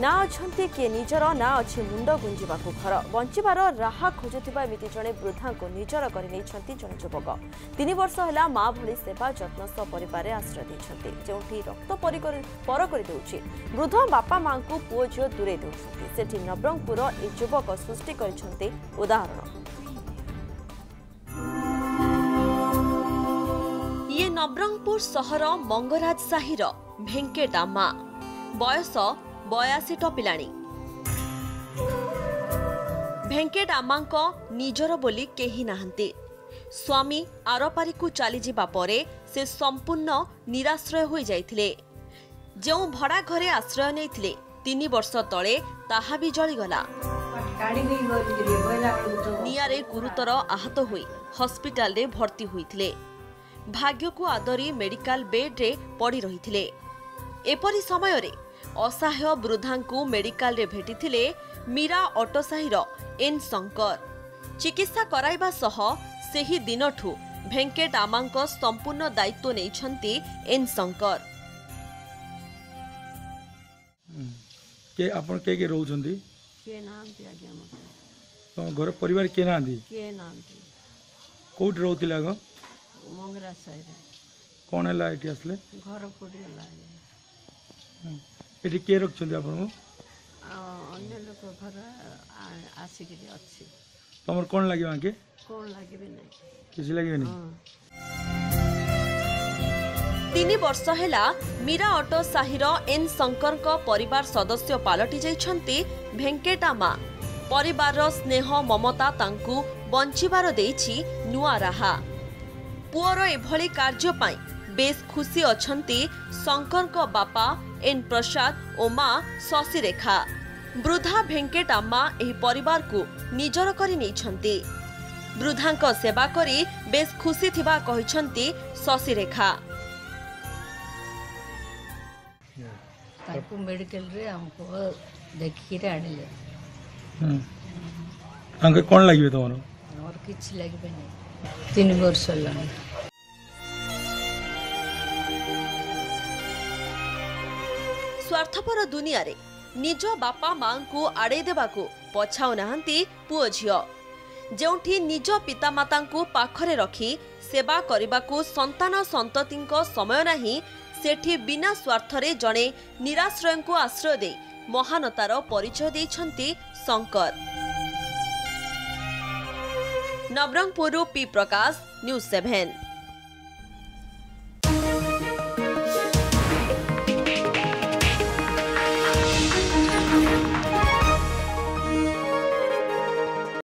ना अच्छे किए निजर ना अच्छे मुंड गुंजा घर बंचार राह खोजुवा एमती जड़े वृद्धा को निजर कर जड़े युवक 3 वर्ष है माँ भली सेवा जत्न सह परिवार आश्रय देते जो रक्त पर करदे वृद्ध बापा माँ को पुओ झील दूरे देती नवरंगपुर ए युवक सृष्टि कर उदाहरण। ये नवरंगपुर सहर मंगराज साहिर भेंकेट आमा बयस 82 टपिलाणी। भेंकेट आमांक निजर बोली केही नाहंती। स्वामी आरपारी को चली जिबा परे से संपूर्ण निराश्रय होई जाइथिले। जो भड़ा घरे आश्रय नेइथिले 3 वर्ष तले ताहा भी जळीगला। नियारे गुरुतर आहत होई हॉस्पिटल रे भर्ती होइथिले। भाग्य को आदरी मेडिकल बेड रे पड़ी रहिथिले। एपरि समय रे असहाय वृद्धा को मेडिकल रे भेटिथिले मीरा ऑटो साहिर एन शंकर। चिकित्सा कराइबा सह सेही दिनठू भेंकेट आमांक संपूर्ण दायित्व नेइछंती एन शंकर। के आपण के रहउछंती के नाम दिया गया मते तो घर परिवार के नांदी के नाम दी कोट रहउतिला गो मंगरा साइड कोन हला एठी असले घर पड़ीला एठी के रखछंती आपण अन्य लोक घर आसिक अच्छी तमर कोन लागि आके कोन लागिबे नै किसी लागि नै। 3 वर्ष हैला मीरा ऑटो साहिर एन शंकर को परिवार सदस्य पालटी जाइछंती भेंकेट आमा। परिवार स्नेह ममता तांकु बंचिबार देइछि नुआ राहा। पुअर एभली कार्य पाई बेस खुशी अछंती शंकर को बापा एन प्रसाद और माँ शशि रेखा। वृद्धा भेंकेट आमा एही परिवार को निजर करि नेइछंती। वृद्धांक सेवा करी बेस खुशी थिबा कहिछंती शशि रेखा। ताको मेडिकल रे हमको देखि रे आनिले तांके कोन लागिबे तमरो और किछ लागिबे नै 3 वर्ष लागे। स्वार्थपर दुनिया रे निज बापा मां को आड़े देबाकू पछाउ नाहंती पुओ झियो। जेउठी निज पितामाता को पाखरे रखी सेवा करिबाकू संतान संततिंको समय नाही सेठी बिना स्वार्थरे जणे निराश्रय को आश्रय दे महानतार परिचय देइछंती शंकर। नवरंगपुर पी प्रकाश न्यूज 7।